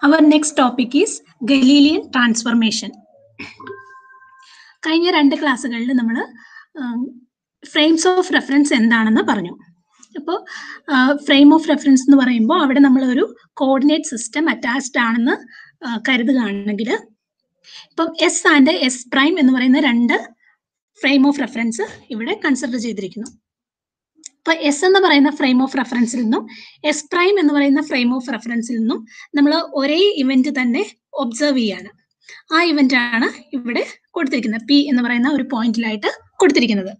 Our next topic is Galilean transformation. കഴിഞ്ഞ 2 ക്ലാസ്സുകളിൽ നമ്മൾ ഫ്രെയിംസ് ഓഫ് റെഫറൻസ് എന്താണെന്ന് പറഞ്ഞു. അപ്പോൾ ഫ്രെയിം ഓഫ് റെഫറൻസ് എന്ന് പറയുമ്പോൾ അവിടെ നമ്മൾ ഒരു കോർഡിനേറ്റ് സിസ്റ്റം അറ്റാച്ച്ഡ് ആണെന്ന് കരുതുകയാണെങ്കിൽ ഇപ്പം എസ് ആൻഡ് എസ് പ്രൈം എന്ന് പറയുന്ന 2 ഫ്രെയിം ഓഫ് റെഫറൻസ് ഇവിടെ കൺസിഡർ ചെയ്തിരിക്കുന്നു. ഇപ്പൊ എസ് എന്ന് പറയുന്ന ഫ്രെയിം ഓഫ് റെഫറൻസിൽ നിന്നും എസ് പ്രൈം എന്ന് പറയുന്ന ഫ്രെയിം ഓഫ് റെഫറൻസിൽ നിന്നും നമ്മൾ ഒരേ ഇവന്റ് തന്നെ ഒബ്സർവ് ചെയ്യാണ്. ആ ഇവന്റ് ആണ് ഇവിടെ കൊടുത്തിരിക്കുന്നത്, പി എന്ന് പറയുന്ന ഒരു പോയിന്റിലായിട്ട് കൊടുത്തിരിക്കുന്നത്.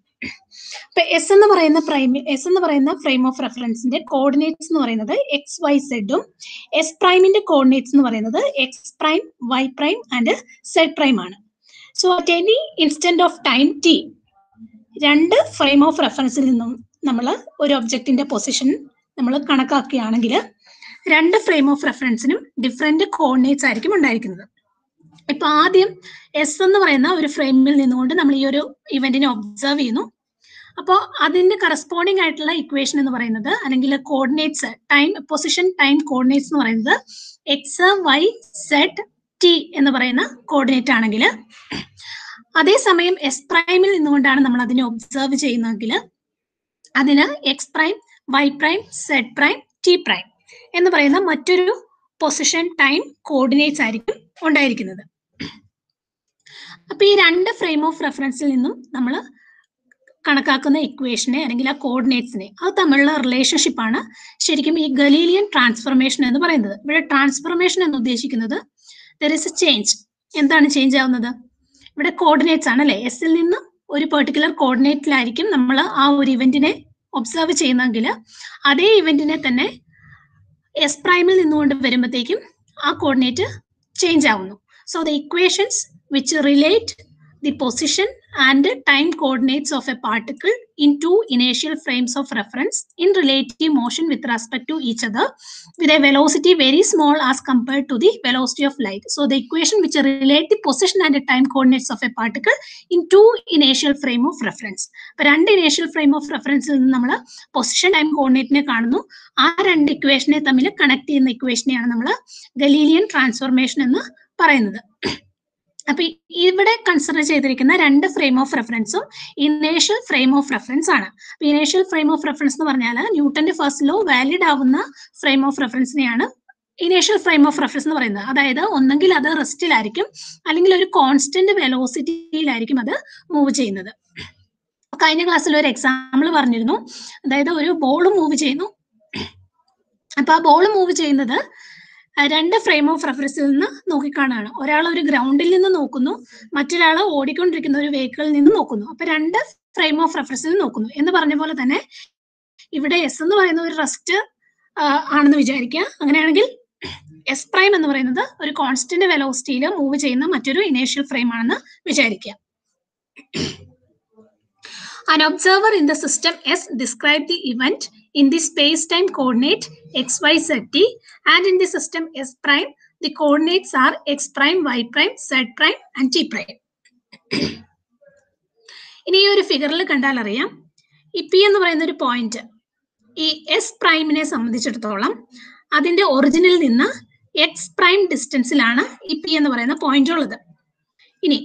ഇപ്പൊ എസ് എന്ന് പറയുന്ന ഫ്രെയിം ഓഫ് റെഫറൻസിന്റെ കോർഡിനേറ്റ്സ് എന്ന് പറയുന്നത് എക്സ് വൈ സെഡും എസ് പ്രൈമിന്റെ കോർഡിനേറ്റ്സ് എന്ന് പറയുന്നത് X prime Y prime and Z prime ആണ്. So at any instant of time T 2 frame of റെഫറൻസിൽ നിന്നും നമ്മൾ ഒരു ഒബ്ജക്റ്റിന്റെ പൊസിഷൻ നമ്മൾ കണക്കാക്കുകയാണെങ്കിൽ 2 ഫ്രെയിം ഓഫ് റെഫറൻസിനും ഡിഫറെന്റ് കോർഡിനേറ്റ്സ് ആയിരിക്കും ഉണ്ടായിരിക്കുന്നത്. ഇപ്പൊ ആദ്യം എസ് എന്ന് പറയുന്ന ഒരു ഫ്രെയിമിൽ നിന്നുകൊണ്ട് നമ്മൾ ഈ ഒരു ഇവന്റിനെ ഒബ്സർവ് ചെയ്യുന്നു. അപ്പോൾ അതിന്റെ കറസ്പോണ്ടിങ് ആയിട്ടുള്ള ഇക്വേഷൻ എന്ന് പറയുന്നത് അല്ലെങ്കിൽ കോർഡിനേറ്റ്സ് പൊസിഷൻ ടൈം കോർഡിനേറ്റ്സ് എന്ന് പറയുന്നത് എക്സ് വൈ സെഡ് ടി എന്ന് പറയുന്ന കോർഡിനേറ്റ് ആണെങ്കിൽ, അതേസമയം എസ് പ്രൈമിൽ നിന്നുകൊണ്ടാണ് നമ്മൾ അതിനെ ഒബ്സർവ് ചെയ്യുന്നതെങ്കിൽ അതിന് X prime Y prime Z prime T prime എന്ന് പറയുന്ന മറ്റൊരു പൊസിഷൻ ടൈം കോർഡിനേറ്റ്സ് ആയിരിക്കും ഉണ്ടായിരിക്കുന്നത്. അപ്പൊ ഈ 2 ഫ്രെയിം ഓഫ് റെഫറൻസിൽ നിന്നും നമ്മൾ കണക്കാക്കുന്ന ഇക്വേഷനെ അല്ലെങ്കിൽ ആ കോർഡിനേറ്റ്സിനെ അത് തമ്മിലുള്ള റിലേഷൻഷിപ്പ് ആണ് ശരിക്കും ഈ ഗലീലിയൻ ട്രാൻസ്ഫോർമേഷൻ എന്ന് പറയുന്നത്. ഇവിടെ ട്രാൻസ്ഫോർമേഷൻ എന്ന് ഉദ്ദേശിക്കുന്നത് ദർ ഇസ് എ ചേഞ്ച്. എന്താണ് ചേഞ്ച് ആവുന്നത്? ഇവിടെ കോർഡിനേറ്റ്സ് ആണ് അല്ലെ, എസിൽ നിന്ന് ഒരു പെർട്ടിക്കുലർ കോർഡിനേറ്റിലായിരിക്കും നമ്മൾ ആ ഒരു ഇവന്റിനെ ഒബ്സർവ് ചെയ്യുന്നെങ്കിൽ അതേ ഇവന്റിനെ തന്നെ എസ് പ്രൈമിൽ നിന്നുകൊണ്ട് വരുമ്പോഴത്തേക്കും ആ കോർഡിനേറ്റ് ചേഞ്ച് ആവുന്നു. So the equations which relate the position and time coordinates of a particle in 2 initial frames of reference in relative motion with respect to each other with a velocity very small as compared to the velocity of light. So the equation which relate the position and the time coordinates of a particle in 2 initial frame of reference. അപ്പോൾ 2 initial frame of referenceൽ നിന്ന് നമ്മൾ position time കോർഡിനേറ്റിനെ കാണുന്നു. ആ 2 ഇക്വേഷനെ തമ്മിൽ connect ചെയ്യുന്ന ഇക്വേഷനെയാണ് നമ്മൾ Galilean transformation എന്ന് പറയുന്നത്. അപ്പൊ ഇവിടെ കൺസിഡർ ചെയ്തിരിക്കുന്ന 2 ഫ്രെയിം ഓഫ് റെഫറൻസും ഇനേഷ്യൽ ഫ്രെയിം ഓഫ് റെഫറൻസ് ആണ്. ഇനേഷ്യൽ ഫ്രെയിം ഓഫ് റെഫറൻസ് എന്ന് പറഞ്ഞാൽ ന്യൂട്ടന്റെ ഫസ്റ്റ് ലോ വാലിഡ് ആവുന്ന ഫ്രെയിം ഓഫ് റെഫറൻസിനെയാണ് ഇനേഷ്യൽ ഫ്രെയിം ഓഫ് റെഫറൻസ് എന്ന് പറയുന്നത്. അതായത് ഒന്നെങ്കിൽ അത് റെസ്റ്റിലായിരിക്കും അല്ലെങ്കിൽ ഒരു കോൺസ്റ്റന്റ് വെലോസിറ്റിയിലായിരിക്കും അത് മൂവ് ചെയ്യുന്നത്. കഴിഞ്ഞ ക്ലാസ്സിൽ ഒരു എക്സാമ്പിൾ പറഞ്ഞിരുന്നു. അതായത് ഒരു ബോൾ മൂവ് ചെയ്യുന്നു. അപ്പൊ ആ ബോൾ മൂവ് ചെയ്യുന്നത് 2 ഫ്രെയിം ഓഫ് റെഫറൻസിൽ നിന്ന് നോക്കിക്കാണാണ്. ഒരാൾ ഒരു ഗ്രൗണ്ടിൽ നിന്ന് നോക്കുന്നു, മറ്റൊരാൾ ഓടിക്കൊണ്ടിരിക്കുന്ന ഒരു വെഹിക്കിളിൽ നിന്ന് നോക്കുന്നു. അപ്പൊ 2 ഫ്രെയിം ഓഫ് റെഫറൻസിൽ നോക്കുന്നു എന്ന് പറഞ്ഞ പോലെ തന്നെ ഇവിടെ എസ് എന്ന് പറയുന്ന ഒരു റെസ്റ്റ് ആണെന്ന് വിചാരിക്കുക. അങ്ങനെയാണെങ്കിൽ എസ് പ്രൈം എന്ന് പറയുന്നത് ഒരു കോൺസ്റ്റന്റ് വെലോസിറ്റിയിൽ മൂവ് ചെയ്യുന്ന മറ്റൊരു ഇനേഷ്യൽ ഫ്രെയിം ആണെന്ന് വിചാരിക്കുക. An observer in the system S describe the event in the space-time coordinate x, y, z, t, and in the system S prime, the coordinates are x prime, y prime, z prime, and t prime. ഇനി ഈ ഒരു ഫിഗറിൽ കണ്ടാൽ അറിയാം, ഈ P എന്ന് പറയുന്ന ഒരു പോയിന്റ് ഈ എസ് പ്രൈമിനെ സംബന്ധിച്ചിടത്തോളം അതിന്റെ ഒറിജിനിൽ നിന്ന് എക്സ് പ്രൈം ഡിസ്റ്റൻസിലാണ് ഈ പി എന്ന് പറയുന്ന പോയിന്റ് ഉള്ളത്. ഇനി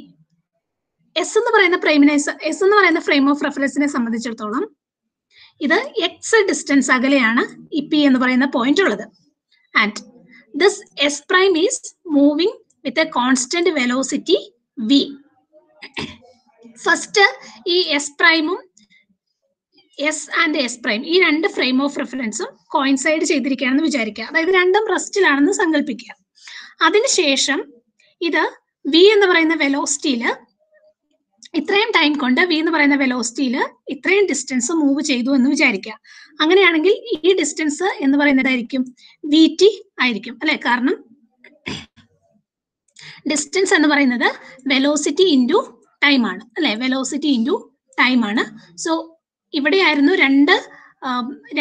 എസ് എന്ന് പറയുന്ന ഫ്രെയിം ഓഫ് റെഫറൻസിനെ സംബന്ധിച്ചിടത്തോളം ഇത് എക്സ് ഡിസ്റ്റൻസ് അകലെയാണ് ഈ പി എന്ന് പറയുന്ന പോയിന്റ് ഉള്ളത്. And this S prime is moving with a constant velocity V. First ഈ എസ് പ്രൈമും എസ് ആൻഡ് എസ് പ്രൈം ഈ 2 ഫ്രെയിം ഓഫ് റെഫറൻസും കോയിൻസൈഡ് ചെയ്തിരിക്കുകയാണെന്ന് വിചാരിക്കുക. അതായത് രണ്ടും റെസ്റ്റിലാണെന്ന് സങ്കല്പിക്കുക. അതിനുശേഷം ഇത് വി എന്ന് പറയുന്ന വെലോസിറ്റിയില് ഇത്രയും ടൈം കൊണ്ട് വി എന്ന് പറയുന്ന വെലോസിറ്റിയിൽ ഇത്രയും ഡിസ്റ്റൻസ് മൂവ് ചെയ്തു എന്ന് വിചാരിക്കുക. അങ്ങനെയാണെങ്കിൽ ഈ ഡിസ്റ്റൻസ് എന്ന് പറയുന്നതായിരിക്കും വി ടി ആയിരിക്കും അല്ലെ. കാരണം ഡിസ്റ്റൻസ് എന്ന് പറയുന്നത് വെലോസിറ്റി ഇൻറ്റു ടൈം ആണ് അല്ലെ, വെലോസിറ്റി ഇൻറ്റു ടൈം ആണ്. സോ ഇവിടെയായിരുന്നു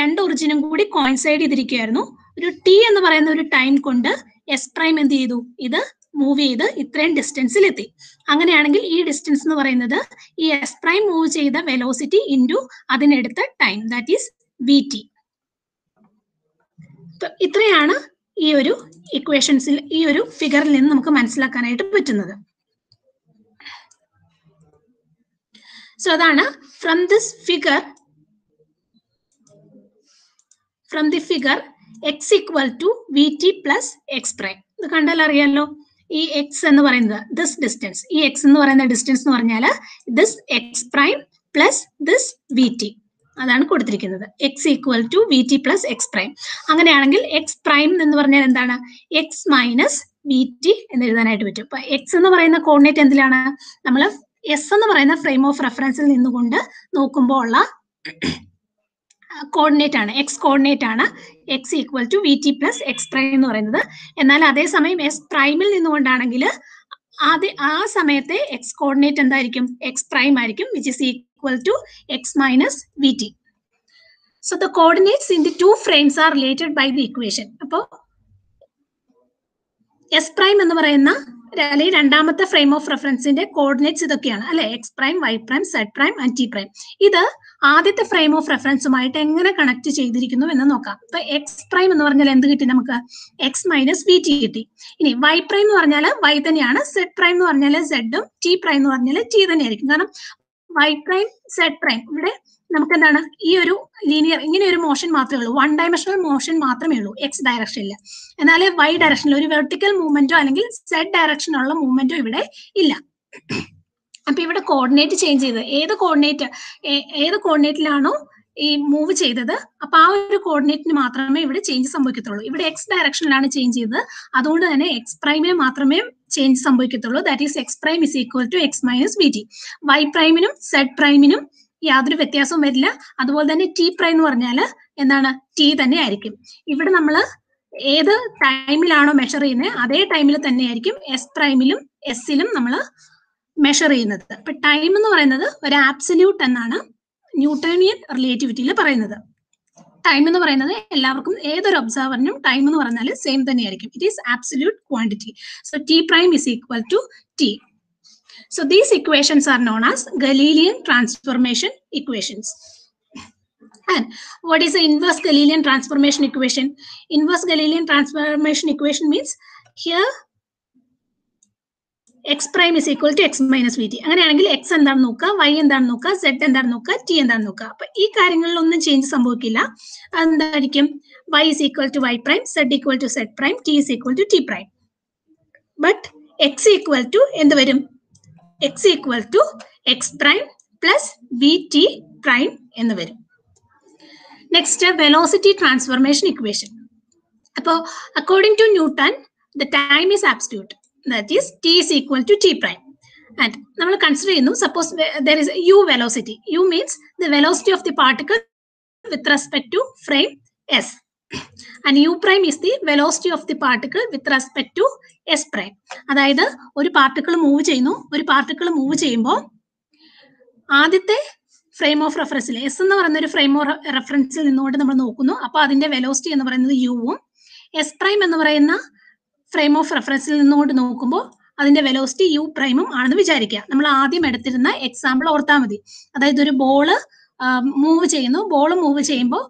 രണ്ട് ഒറിജിനും കൂടി കോയിൻസൈഡ് ചെയ്തിരിക്കുകയായിരുന്നു. ഒരു ടി എന്ന് പറയുന്ന ഒരു ടൈം കൊണ്ട് എസ് പ്രൈം എന്ത് ചെയ്തു, ഇത് മൂവ് ചെയ്ത് ഇത്രയും ഡിസ്റ്റൻസിൽ എത്തി. അങ്ങനെയാണെങ്കിൽ ഈ ഡിസ്റ്റൻസ് എന്ന് പറയുന്നത് ഈ എസ് പ്രൈം മൂവ് ചെയ്ത വെലോസിറ്റി ഇൻറ്റു അതിനെടുത്ത time, that is V T. ഇത്രയാണ് ഈ ഒരു ഇക്വേഷൻസിൽ ഈ ഒരു ഫിഗറിൽ നിന്ന് നമുക്ക് മനസ്സിലാക്കാനായിട്ട് പറ്റുന്നത്. സോ അതാണ് from the figure x equal to vt plus x prime. ഇത് കണ്ടാൽ അറിയാലോ, ഈ x എന്ന് പറയുന്നത് ദിസ് ഡിസ്റ്റൻസ്, ഈ x എന്ന് പറയുന്ന ഡിസ്റ്റൻസ് എന്ന് പറഞ്ഞാൽ this x prime plus this vt, അതാണ് കൊടുത്തിരിക്കുന്നത്. x equal to vt plus x prime. അങ്ങനെയാണെങ്കിൽ x prime എന്ന് പറഞ്ഞാൽ എന്താണ്? x മൈനസ് vt എന്ന് എഴുതാനായിട്ട് പറ്റും. അപ്പൊ x എന്ന് പറയുന്ന കോർഡിനേറ്റ് എന്തിലാണ്? നമ്മൾ s എന്ന് പറയുന്ന ഫ്രെയിം ഓഫ് റെഫറൻസിൽ നിന്നുകൊണ്ട് നോക്കുമ്പോൾ ഉള്ള കോർഡിനേറ്റ് ആണ്, എക്സ് കോർഡിനേറ്റ് ആണ് x ഈക്വൽ ടു vt പ്ലസ് എക്സ് പ്രൈം എന്ന് പറയുന്നത്. എന്നാൽ അതേസമയം എസ് പ്രൈമിൽ നിന്നുകൊണ്ടാണെങ്കിൽ ആ സമയത്തെ എക്സ് കോർഡിനേറ്റ് എന്തായിരിക്കും? എക്സ് പ്രൈം ആയിരിക്കും, which is equal to X minus vt. So the coordinates in the two frames are related by the equation. അപ്പോൾ എസ് പ്രൈം എന്ന് പറയുന്ന അല്ലെങ്കിൽ രണ്ടാമത്തെ ഫ്രെയിം ഓഫ് റെഫറൻസിന്റെ കോർഡിനേറ്റ്സ് ഇതൊക്കെയാണ് അല്ലെ, X prime, Y prime, Z prime and T prime. ഇത് ആദ്യത്തെ frame of റെഫറൻസുമായിട്ട് എങ്ങനെ കണക്ട് ചെയ്തിരിക്കുന്നു എന്ന് നോക്കാം. ഇപ്പൊ എക്സ് പ്രൈം എന്ന് പറഞ്ഞാൽ എന്ത് കിട്ടി നമുക്ക്? എക്സ് മൈനസ് vt കിട്ടി. ഇനി വൈ പ്രൈം എന്ന് പറഞ്ഞാൽ വൈ തന്നെയാണ്, സെഡ് പ്രൈം എന്ന് പറഞ്ഞാൽ സെഡും, ടി പ്രൈം എന്ന് പറഞ്ഞാൽ ടി തന്നെയായിരിക്കും. കാരണം വൈ പ്രൈം, സെഡ് പ്രൈം, ഇവിടെ നമുക്ക് എന്താണ് ഈ ഒരു ലീനിയർ ഇങ്ങനെ ഒരു മോഷൻ മാത്രമേ ഉള്ളൂ, വൺ ഡയമെൻഷണൽ മോഷൻ മാത്രമേ ഉള്ളൂ എക്സ് ഡയറക്ഷനിൽ. എന്നാൽ വൈ ഡയറക്ഷനിൽ ഒരു വെർട്ടിക്കൽ മൂവ്മെന്റോ അല്ലെങ്കിൽ സെഡ് ഡയറക്ഷനുള്ള മൂവ്മെന്റോ ഇവിടെ ഇല്ല. അപ്പൊ ഇവിടെ കോർഡിനേറ്റ് ചേഞ്ച് ചെയ്ത് ഏത് കോർഡിനേറ്റിലാണോ ഈ മൂവ് ചെയ്തത്, അപ്പൊ ആ ഒരു കോർഡിനേറ്റിന് മാത്രമേ ഇവിടെ ചേഞ്ച് സംഭവിക്കത്തുള്ളൂ. ഇവിടെ എക്സ് ഡയറക്ഷനിലാണ് ചേഞ്ച് ചെയ്തത്, അതുകൊണ്ട് തന്നെ എക്സ് പ്രൈമിന് മാത്രമേ ചേഞ്ച് സംഭവിക്കത്തുള്ളൂ. That is X prime is equal to X minus vt. Y പ്രൈമിനും സെഡ് പ്രൈമിനും യാതൊരു വ്യത്യാസവും വരില്ല. അതുപോലെ തന്നെ ടി പ്രൈം എന്ന് പറഞ്ഞാൽ എന്താണ്? ടി തന്നെ ആയിരിക്കും. ഇവിടെ നമ്മൾ ഏത് ടൈമിലാണോ മെഷർ ചെയ്യുന്നത് അതേ ടൈമിൽ തന്നെയായിരിക്കും എസ് പ്രൈമിലും എസിലും നമ്മൾ മെഷർ ചെയ്യുന്നത്. അപ്പൊ ടൈം എന്ന് പറയുന്നത് ഒരു ആബ്സല്യൂട്ട് എന്നാണ് ന്യൂട്ടണിയൻ റിലേറ്റിവിറ്റിയിൽ പറയുന്നത്. ടൈം എന്ന് പറയുന്നത് എല്ലാവർക്കും, ഏതൊരു ഒബ്സർവറിനും ടൈം എന്ന് പറഞ്ഞാൽ സെയിം തന്നെയായിരിക്കും. It is absolute quantity. So T prime is equal to T. So these equations are known as Galilean transformation equations. And what is the inverse Galilean transformation equation? Inverse Galilean transformation equation means here x prime is equal to x minus vt. അങ്ങനെയാണെങ്കിൽ x എന്താണെന്ന് നോക്കുക, y എന്താണെന്ന് നോക്കുക, z എന്താണെന്ന് നോക്കുക, t എന്താണെന്ന് നോക്കുക. അപ്പൊ ഈ കാര്യങ്ങളിലൊന്നും ചേഞ്ച് സംഭവിക്കില്ല. എന്തായിരിക്കും? y is equal to y prime, z equal to z prime, t is equal to t prime. But x equal to എന്ത് വരും? x equal to x prime plus vt prime എന്ന് വരും. Next velocity transformation equation. അപ്പോൾ according to Newton the time is absolute, that is t is equal to t prime. And നമ്മൾ consider ചെയ്യുന്നു, suppose there is u velocity. u means the velocity of the particle with respect to frame s. And u prime is the velocity of the particle with respect to s prime. അതായത് ഒരു particle move ചെയ്യുമ്പോൾ ആദ്യത്തെ frame of റെഫറൻസിൽ S എന്ന് പറയുന്ന ഒരു frame of റെഫറൻസിൽ നിന്നുകൊണ്ട് നമ്മൾ നോക്കുന്നു. അപ്പൊ അതിന്റെ വെലോസിറ്റി എന്ന് പറയുന്നത് യുവും, എസ് പ്രൈം എന്ന് പറയുന്ന ഫ്രെയിം ഓഫ് റെഫറൻസിൽ നിന്നുകൊണ്ട് നോക്കുമ്പോൾ അതിന്റെ വെലോസിറ്റി യു പ്രൈമും ആണെന്ന് വിചാരിക്കുക. നമ്മൾ ആദ്യം എടുത്തിരുന്ന എക്സാമ്പിൾ ഓർത്താൽ മതി. അതായത് ഒരു ബോള് മൂവ് ചെയ്യുന്നു, ബോൾ മൂവ് ചെയ്യുമ്പോൾ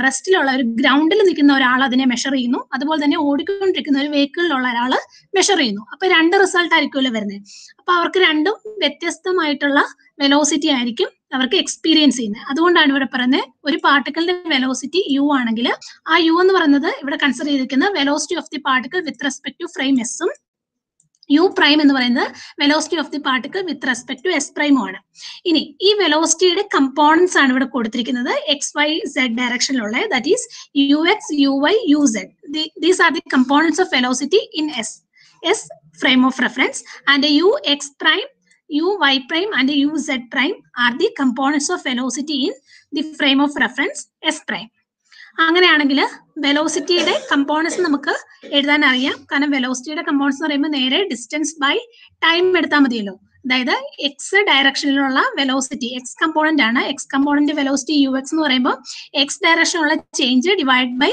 റെസ്റ്റിലുള്ള ഒരു ഗ്രൗണ്ടിൽ നിൽക്കുന്ന ഒരാൾ അതിനെ മെഷർ ചെയ്യുന്നു, അതുപോലെ തന്നെ ഓടിക്കൊണ്ടിരിക്കുന്ന ഒരു വെഹിക്കിളിലുള്ള ഒരാൾ മെഷർ ചെയ്യുന്നു. അപ്പൊ രണ്ട് റിസൾട്ട് ആയിരിക്കുമല്ലോ വരുന്നത്. അപ്പൊ അവർക്ക് രണ്ടും വ്യത്യസ്തമായിട്ടുള്ള വെലോസിറ്റി ആയിരിക്കും അവർക്ക് എക്സ്പീരിയൻസ് ചെയ്യുന്നത്. അതുകൊണ്ടാണ് ഇവിടെ പറയുന്നത് ഒരു പാർട്ടിക്കിളിന്റെ വെലോസിറ്റി യു ആണെങ്കിൽ ആ യു എന്ന് പറയുന്നത് ഇവിടെ കൺസിഡർ ചെയ്തിരിക്കുന്ന velocity of the particle with respect to frame എസും, യു പ്രൈം എന്ന് പറയുന്നത് velocity of the particle with respect to S പ്രൈമും ആണ്. ഇനി ഈ വെലോസിറ്റിയുടെ കമ്പോണൻസ് ആണ് ഇവിടെ കൊടുത്തിരിക്കുന്നത് എക്സ് വൈ സെഡ് ഡയറക്ഷനിലുള്ള, that is U X, U Y, U Z. These are the components of velocity in S frame of reference. And U X prime, U Y prime and you said prime are the components of velocity in the frame of reference S prime. അങ്ങനെയാണെങ്കിൽ വെലോസിറ്റിയുടെ components നമുക്ക് എഴുതാൻ അറിയാം. കാരണം വെലോസിറ്റിയുടെ components എന്ന് പറയുമ്പോൾ നേരെ distance by time എടുത്താൽ മതിയല്ലോ. അതായത് എക്സ് ഡയറക്ഷനിലുള്ള വെലോസിറ്റി, എക്സ് കമ്പോണന്റ് ആണ്, X component velocity U X എന്ന് പറയുമ്പോൾ എക്സ് ഡയറക്ഷനുള്ള change divide by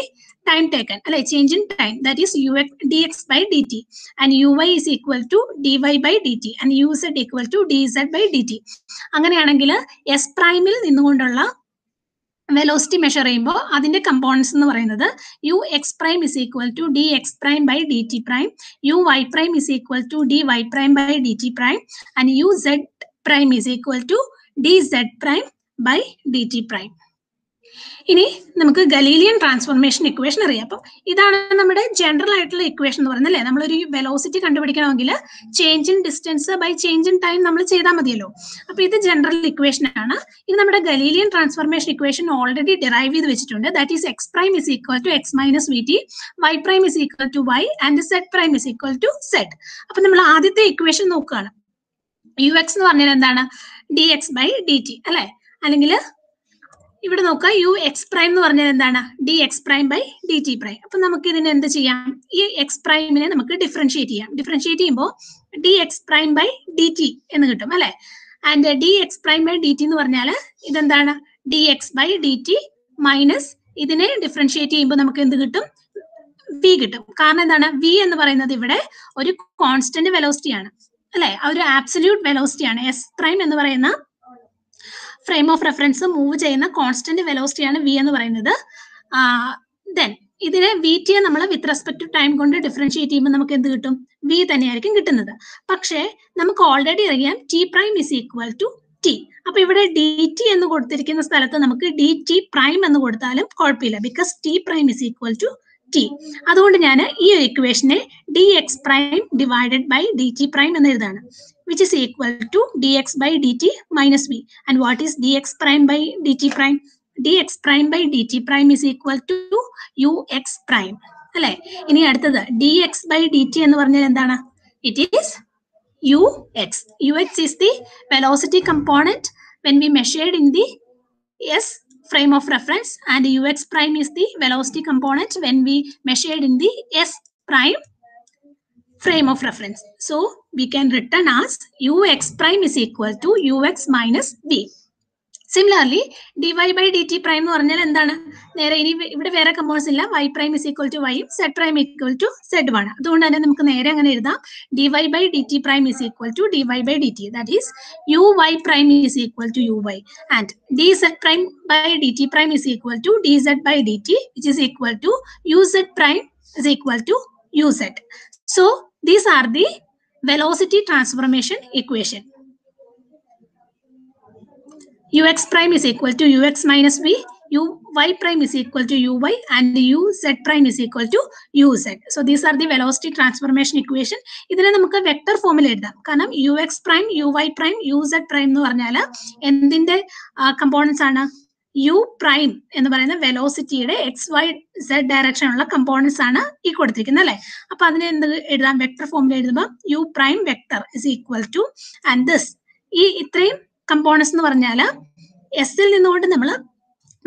time taken അല്ലെ, change in time, that is U X D X by D T. And U Y is equal to D Y by D T and U Z equal to D Z by D T. അങ്ങനെയാണെങ്കിൽ S പ്രൈമിൽ നിന്നുകൊണ്ടുള്ള velocity measure ചെയ്യുമ്പോൾ അതിന്റെ components എന്ന് പറയുന്നത് U X prime is equal to d X prime by D T prime, U Y prime is equal to D y prime by D T prime, and you said prime is equal to D z prime by D T prime. ഇനി നമുക്ക് Galilean transformation equation അറിയാം. അപ്പം ഇതാണ് നമ്മുടെ general ആയിട്ടുള്ള equation എന്ന് പറയുന്നത് അല്ലേ. നമ്മളൊരു വെലോസിറ്റി കണ്ടുപിടിക്കണമെങ്കിൽ change in distance by change in time നമ്മൾ ചെയ്താൽ മതിയല്ലോ. അപ്പൊ ഇത് ജനറൽ ഇക്വേഷൻ ആണ്. ഇത് നമ്മുടെ Galilean transformation equation already derive ചെയ്ത് വെച്ചിട്ടുണ്ട്. That is X prime is equal to X minus v t, y prime is equal to y, and Z prime is equal to z. അപ്പൊ നമ്മൾ ആദ്യത്തെ equation നോക്കുകയാണ്. U X എന്ന് പറഞ്ഞാൽ എന്താണ്? D X by D t അല്ലെ. അല്ലെങ്കിൽ ഇവിടെ നോക്കുക, യു എക്സ് പ്രൈം എന്ന് പറഞ്ഞാൽ എന്താണ്? D X prime by D T prime. അപ്പൊ നമുക്ക് ഇതിനെ എന്ത് ചെയ്യാം? ഈ എക്സ് പ്രൈമിനെ നമുക്ക് ഡിഫറൻഷിയേറ്റ് ചെയ്യാം. ഡിഫറൻഷിയേറ്റ് ചെയ്യുമ്പോൾ d X prime by D t എന്ന് കിട്ടും അല്ലെ. And d X prime by D t എന്ന് പറഞ്ഞാൽ ഇതെന്താണ്? D X by D t minus ഇതിനെ ഡിഫറൻഷിയേറ്റ് ചെയ്യുമ്പോൾ നമുക്ക് എന്ത് കിട്ടും? വി കിട്ടും. കാരണം എന്താണ്? വി എന്ന് പറയുന്നത് ഇവിടെ ഒരു കോൺസ്റ്റന്റ് വെലോസിറ്റി ആണ് അല്ലെ, ഒരു ആബ്സല്യൂട്ട് വെലോസിറ്റി ആണ്. എസ് പ്രൈം എന്ന് പറയുന്ന ഫ്രെയിം ഓഫ് റെഫറൻസ് മൂവ് ചെയ്യുന്ന കോൺസ്റ്റന്റ് വെലോസിറ്റി ആണ് വി എന്ന് പറയുന്നത്. ദെൻ ഇതിനെ വി ടിയെ നമ്മൾ വിത്ത് റെസ്പെക്ട് ടു ടൈം കൊണ്ട് ഡിഫറൻഷിയേറ്റ് ചെയ്യുമ്പോൾ നമുക്ക് എന്ത് കിട്ടും? വി തന്നെയായിരിക്കും കിട്ടുന്നത്. പക്ഷേ നമുക്ക് ഓൾറെഡി അറിയാം t prime is equal to t. അപ്പൊ ഇവിടെ ഡി ടി എന്ന് കൊടുത്തിരിക്കുന്ന സ്ഥലത്ത് നമുക്ക് ഡി ടി പ്രൈം എന്ന് കൊടുത്താലും കുഴപ്പമില്ല, because T prime is equal to T. അതുകൊണ്ട് ഞാൻ ഈ ഒരു ഇക്വേഷനെ D X prime divided by D T prime എന്ന് എഴുതാണ്, which is equal to dx by dt minus v. And what is dx prime by dt prime? dx prime by dt prime is equal to ux prime. അല്ലേ? ഇനി അടുത്തത് dx by dt എന്ന് പറഞ്ഞാൽ എന്താണ്? It is ux. ux is the velocity component when we measured in the s frame of reference, and ux prime is the velocity component when we measured in the s prime frame of reference. So we can written as ux prime is equal to ux minus v. Similarly, dy by dt prime എന്ന് പറഞ്ഞാൽ എന്താണ്? നേരെ ഇനി ഇവിടെ വേറെ components ഇല്ല. y prime is equal to y, z prime equal to z ആണ്. അതുകൊണ്ട് തന്നെ നമുക്ക് നേരെ അങ്ങനെ എഴുതാം, dy by dt prime is equal to dy by dt. That is uy prime is equal to uy, and dz prime by dt prime is equal to dz by dt, which is equal to uz prime is equal to uz. So these are the velocity transformation equation. Ux prime is equal to ux minus v, uy prime is equal to uy, and uz prime is equal to uz. So these are the velocity transformation equation. ഇതിനെ നമുക്ക് vector ഫോമിൽ എഴുതാം. കാരണം ux prime, uy prime, uz prime എന്ന് പറഞ്ഞാൽ എന്തിന്റെ components ആണ്? U prime എന്ന് പറയുന്ന വെലോസിറ്റിയുടെ എക്സ് വൈ സെഡ് ഡയറക്ഷനുള്ള കമ്പോണൻസ് ആണ് ഈ കൊടുത്തിരിക്കുന്നത് അല്ലെ. അപ്പൊ അതിനെ എന്ത് എഴുതാം? വെക്ടർ ഫോമിൽ എഴുതുമ്പോൾ u prime vector is equal to, and this ഈ ഇത്രയും കമ്പോണൻസ് എന്ന് പറഞ്ഞാൽ എസിൽ നിന്നുകൊണ്ട് നമ്മൾ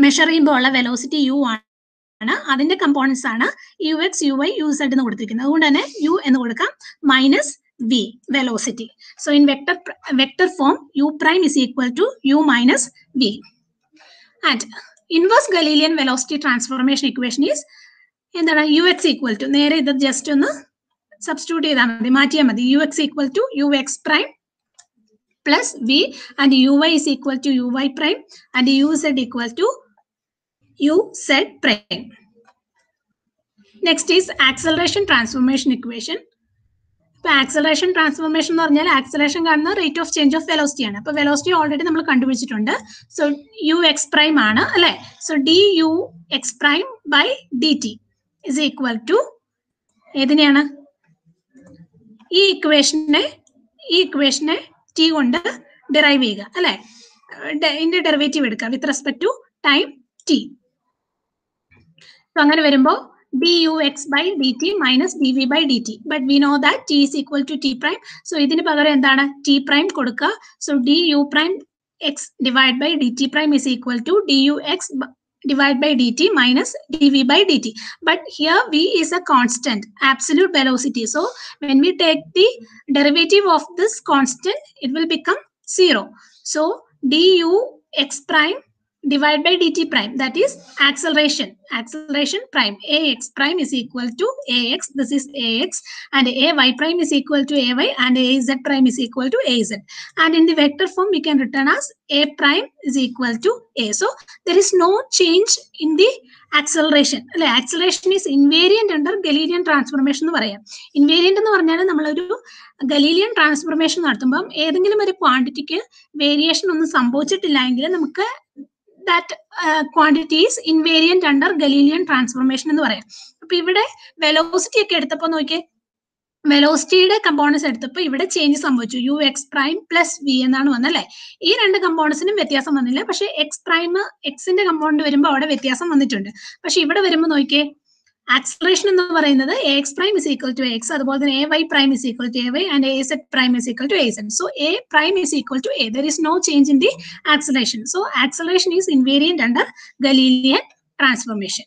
മെഷർ ചെയ്യുമ്പോൾ ഉള്ള വെലോസിറ്റി യു ആണ്. അതിന്റെ കമ്പോണൻസ് ആണ് u X, U Y, U z എന്ന് കൊടുത്തിരിക്കുന്നത്. അതുകൊണ്ട് തന്നെ യു എന്ന് കൊടുക്കാം minus v velocity. So in vector form u prime is equal to u minus v. And inverse Galilean velocity transformation equation is എന്താണ്? ux equal to, നേരെ ഇത് just ഒന്ന് സബ്സ്റ്റിറ്റ്യൂട്ട് ചെയ്താൽ മതി, മാറ്റിയാൽ മതി. ux equal to ux prime plus v, and uy is equal to uy prime, and uz equal to uz prime. Next is acceleration transformation equation. ഇപ്പൊ acceleration transformation എന്ന് പറഞ്ഞാൽ ആക്സലറേഷൻ കാണുന്ന rate of change of velocity ആണ്. അപ്പൊ velocity already നമ്മൾ കണ്ടുപിടിച്ചിട്ടുണ്ട്. So U X prime ആണ് അല്ലെ. So D U X prime by D T is equal to ഏതിനെയാണ്? ഈ ഇക്വേഷനെ ടി കൊണ്ട് ഡിറൈവ് ചെയ്യുക അല്ലെ. ഇതിന്റെ ഡെറിവേറ്റീവ് എടുക്കുക with respect to time t. So അങ്ങനെ വരുമ്പോൾ dux by dt minus dv by dt, but we know that t is equal to t prime. So ഇതിന് പകരം എന്താണ്? t prime കൊടുക്കുക. So du prime x divided by dt prime is equal to dux divided by dt minus dv by dt. But here v is a constant, absolute velocity. So when we take the derivative of this constant, it will become 0. So dux prime divided by dt prime, that is acceleration prime. Ax prime is equal to ax, this is ax, and ay prime is equal to ay, and az prime is equal to az. And in the vector form we can return as a prime is equal to a. So there is no change in the acceleration. Acceleration is invariant under Galilean transformation. Invariant എന്ന് പറഞ്ഞാൽ നമ്മളൊരു Galilean transformation നടത്തുമ്പോൾ ഏതെങ്കിലും ഒരു ക്വാണ്ടിറ്റിക്ക് variation ഒന്നും സംഭവിച്ചിട്ടില്ലെങ്കിൽ നമുക്ക് that quantity is invariant under Galilean transformation എന്ന് പറയാം. അപ്പൊ ഇവിടെ വെലോസിറ്റി ഒക്കെ എടുത്തപ്പോൾ നോക്കിയേ, വെലോസിറ്റിയുടെ കമ്പോണൻസ് എടുത്തപ്പോൾ ഇവിടെ ചേഞ്ച് സംഭവിച്ചു. U X prime plus v എന്നാണ് വന്നല്ലേ. ഈ രണ്ട് കമ്പോണൻസിനും വ്യത്യാസം വന്നില്ല. പക്ഷെ എക്സ് പ്രൈം എക്സിന്റെ കമ്പോണന്റ് വരുമ്പോൾ അവിടെ വ്യത്യാസം വന്നിട്ടുണ്ട്. പക്ഷെ ഇവിടെ വരുമ്പോൾ നോക്കിയേ, ആക്സലറേഷൻ എന്ന് പറയുന്നത് a x prime is equal to x, അതുപോലെ തന്നെ a y prime is equal to a y, and a z prime is equal to a z. So a prime is equal to a. There is no change in the acceleration. So acceleration is invariant under Galilean transformation.